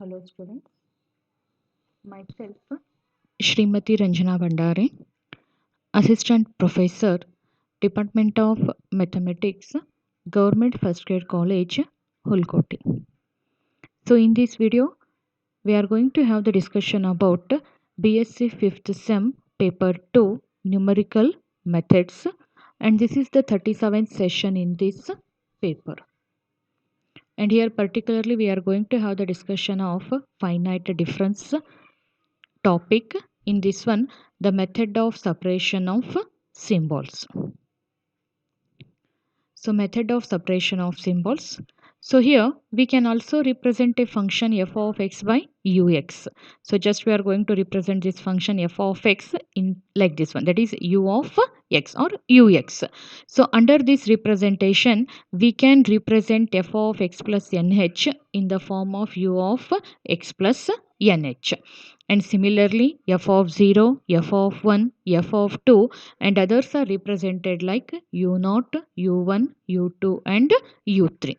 Hello students, myself Shrimati Ranjana Bandare, Assistant Professor, Department of Mathematics, Government First Grade College, Hulkoti. So in this video, we are going to have the discussion about BSc 5th Sem Paper 2 Numerical Methods, and this is the 37th session in this paper. And here particularly we are going to have the discussion of finite difference topic. In this one, the method of separation of symbols. So method of separation of symbols. So here we can also represent a function f of x by ux. So just we are going to represent this function f of x in like this one, that is u of x or ux. So under this representation we can represent f of x plus nh in the form of u of x plus nh. And similarly f of 0, f of 1, f of 2 and others are represented like u0, u1, u2 and u3.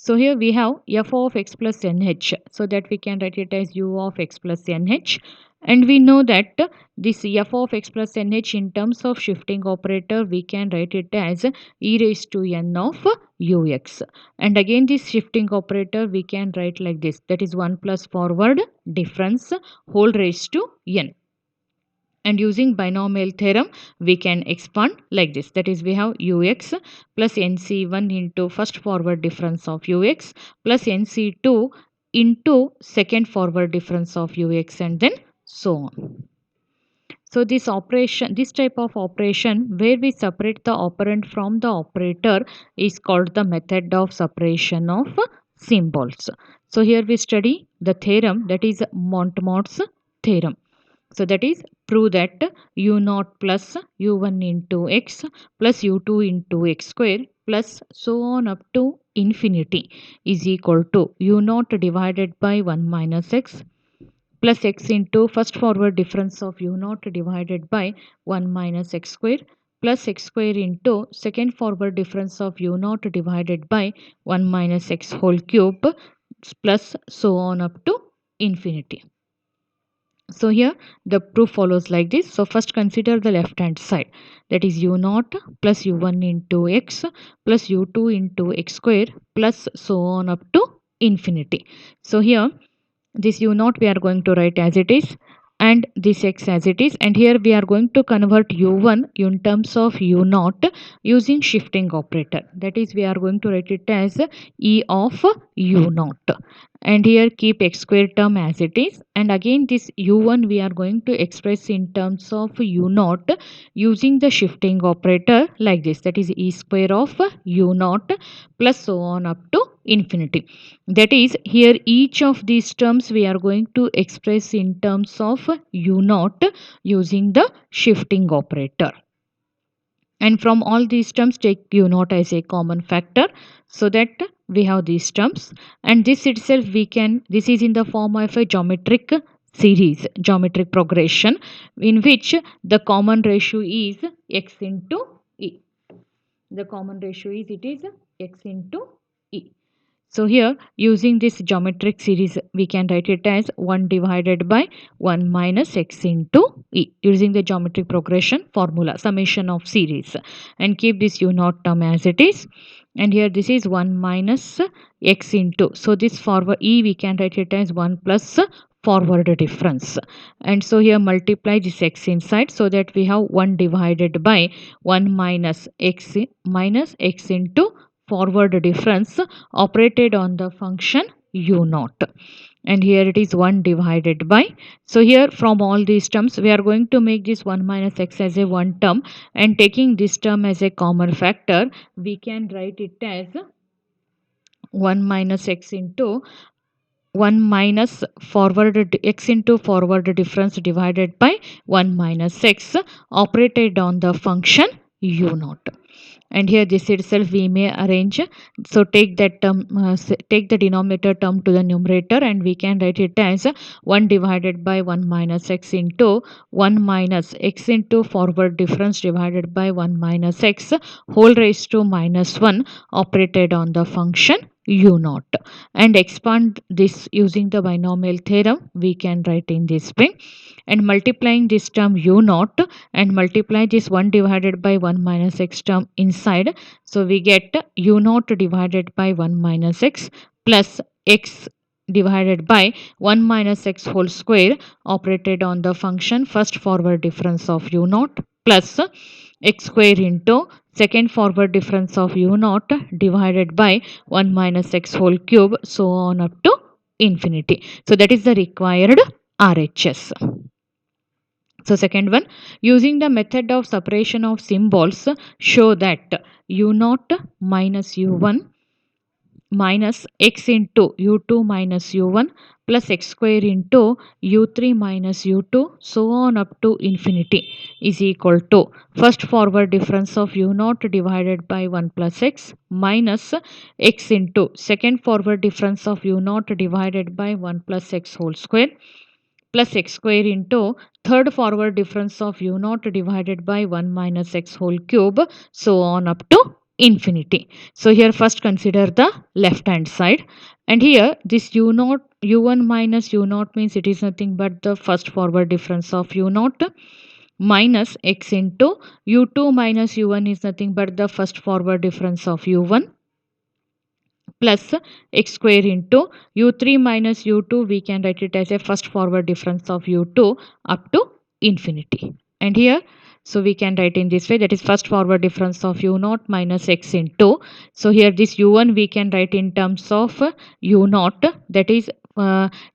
So here we have f of x plus nh, so that we can write it as u of x plus nh, and we know that this f of x plus nh in terms of shifting operator we can write it as e raised to n of ux, and again this shifting operator we can write like this, that is 1 plus forward difference whole raised to n. And using binomial theorem we can expand like this, that is we have ux plus nc1 into first forward difference of ux plus nc2 into second forward difference of ux, and then so on. So this operation, this type of operation where we separate the operand from the operator is called the method of separation of symbols. So here we study the theorem, that is Montemort's theorem. So that is prove that u0 plus u1 into x plus u2 into x square plus so on up to infinity is equal to u0 divided by 1 minus x plus x into first forward difference of u0 divided by 1 minus x square plus x square into second forward difference of u0 divided by 1 minus x whole cube plus so on up to infinity. So here the proof follows like this. So first consider the left hand side, that is u0 plus u1 into x plus u2 into x square plus so on up to infinity. So here this u0 we are going to write as it is and this x as it is, and here we are going to convert u1 in terms of u0 using shifting operator, that is we are going to write it as e of u0, and here keep x square term as it is, and again this u1 we are going to express in terms of u0 using the shifting operator like this, that is e square of u0 plus so on up to infinity. That is here each of these terms we are going to express in terms of u0 using the shifting operator. And from all these terms take u0 as a common factor, so that we have these terms, and this itself we can, this is in the form of a geometric series, geometric progression in which the common ratio is x into e. The common ratio is, it is x into e. So here using this geometric series we can write it as 1 divided by 1 minus x into e using the geometric progression formula summation of series, and keep this u0 term as it is, and here this is 1 minus x into, so this forward e we can write it as 1 plus forward difference, and so here multiply this x inside, so that we have 1 divided by 1 minus x into forward difference operated on the function u0, and here it is 1 divided by, so here from all these terms we are going to make this 1 minus x as a one term, and taking this term as a common factor we can write it as 1 minus x into 1 minus forward x into forward difference divided by 1 minus x operated on the function u0, and here this itself we may arrange, so take that term, take the denominator term to the numerator, and we can write it as 1 divided by 1 minus x into 1 minus x into forward difference divided by 1 minus x whole raised to minus 1 operated on the function u naught. And expand this using the binomial theorem, we can write in this way. And multiplying this term u naught and multiply this 1 divided by 1 minus x term inside. So we get u naught divided by 1 minus x plus x divided by 1 minus x whole square operated on the function first forward difference of u naught plus x square into second forward difference of u naught divided by 1 minus x whole cube, so on up to infinity. So that is the required RHS. So second one, using the method of separation of symbols, show that u naught minus u1 minus x into u2 minus u1 plus x square into u3 minus u2, so on up to infinity, is equal to first forward difference of u naught divided by 1 plus x minus x into second forward difference of u naught divided by 1 plus x whole square plus x square into third forward difference of u naught divided by 1 minus x whole cube, so on up to infinity. So here first consider the left hand side, and here this u naught u1 minus u naught means it is nothing but the first forward difference of u naught minus x into u2 minus u1 is nothing but the first forward difference of u1 plus x square into u3 minus u2, we can write it as a first forward difference of u2 up to infinity. And here, so we can write in this way, that is first forward difference of u naught minus x into, so here this u1 we can write in terms of u naught, that is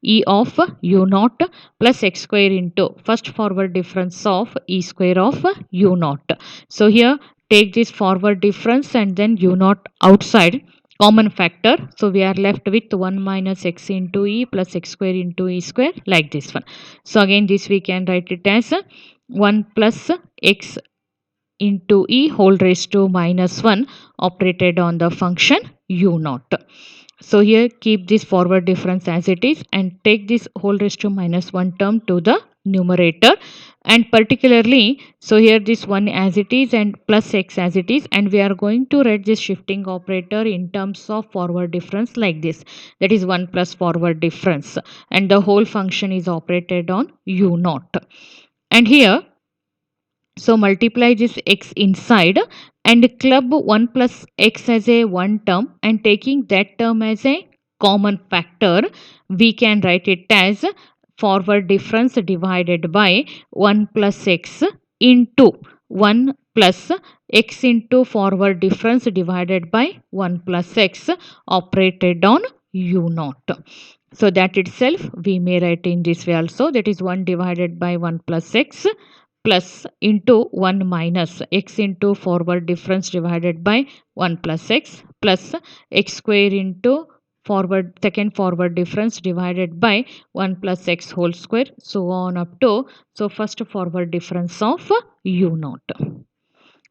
e of u naught plus x square into first forward difference of e square of u naught. So here take this forward difference and then u naught outside, common factor. So we are left with 1 minus x into e plus x square into e square, like this one. So again this we can write it as 1 plus x into e whole raised to minus 1 operated on the function u naught. So here keep this forward difference as it is and take this whole raised to minus 1 term to the numerator, and particularly so here this 1 as it is and plus x as it is, and we are going to write this shifting operator in terms of forward difference like this, that is 1 plus forward difference, and the whole function is operated on u naught. And here, so multiply this x inside and club 1 plus x as a one term, and taking that term as a common factor, we can write it as forward difference divided by 1 plus x into 1 plus x into forward difference divided by 1 plus x operated on u naught. So that itself we may write in this way also, that is 1 divided by 1 plus x plus into 1 minus x into forward difference divided by 1 plus x plus x square into forward second forward difference divided by 1 plus x whole square, so on up to, so first forward difference of u naught,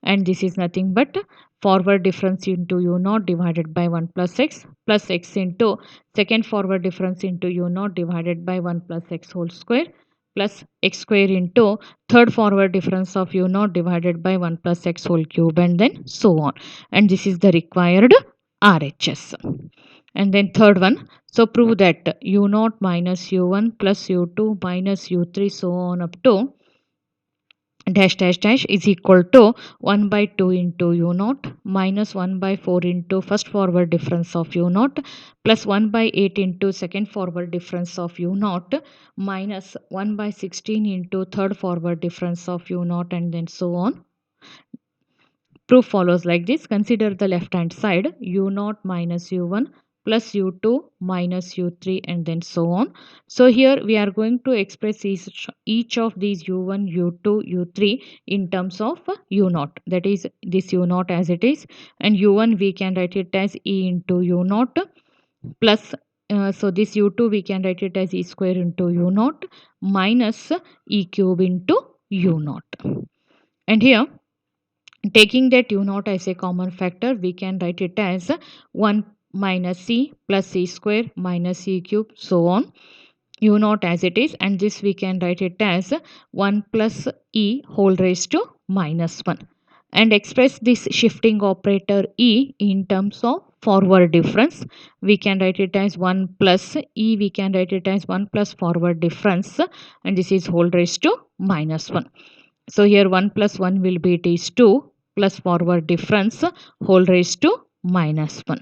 and this is nothing but forward difference into u naught divided by 1 plus x into second forward difference into u naught divided by 1 plus x whole square plus x square into third forward difference of u naught divided by 1 plus x whole cube, and then so on. And this is the required RHS. And then third one, so prove that u naught minus u1 plus u2 minus u3, so on up to dash dash dash is equal to 1 by 2 into u naught minus 1 by 4 into first forward difference of u naught plus 1 by 8 into second forward difference of u naught minus 1 by 16 into third forward difference of u naught, and then so on. Proof follows like this. Consider the left hand side, u naught minus u1 plus u2 minus u3, and then so on. So here we are going to express each of these u1, u2, u3 in terms of u naught, that is this u naught as it is, and u1 we can write it as e into u naught plus so this u2 we can write it as e square into u naught minus e cube into u naught. And here, taking that u naught as a common factor, we can write it as 1 minus c plus c square minus c cube, so on. U naught as it is, and this we can write it as 1 plus e whole raised to minus 1. And express this shifting operator e in terms of forward difference. We can write it as 1 plus E, we can write it as 1 plus forward difference, and this is whole raised to minus 1. So here 1 plus 1 will be, it is 2 plus forward difference whole raised to minus 1.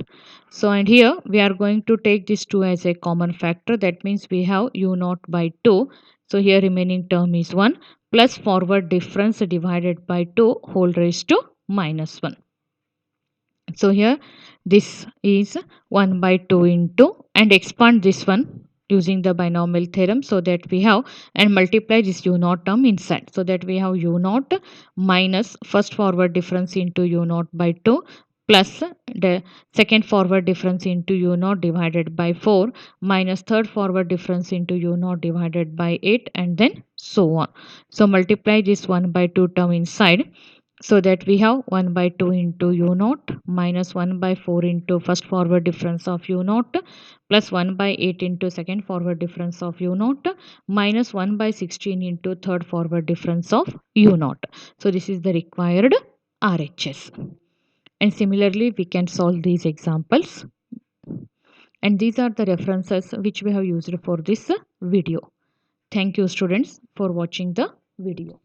So and here we are going to take this 2 as a common factor. That means we have u naught by 2. So here remaining term is 1 plus forward difference divided by 2 whole raised to minus 1. So here this is 1 by 2 into, and expand this one using the binomial theorem, so that we have, and multiply this u naught term inside, so that we have u naught minus first forward difference into u naught by 2 plus the second forward difference into u naught divided by 4 minus third forward difference into u naught divided by 8, and then so on. So multiply this 1 by 2 term inside, so that we have 1 by 2 into u naught minus 1 by 4 into first forward difference of u naught plus 1 by 8 into second forward difference of u naught minus 1 by 16 into third forward difference of u naught. So this is the required RHS. And similarly, we can solve these examples. And these are the references which we have used for this video. Thank you, students, for watching the video.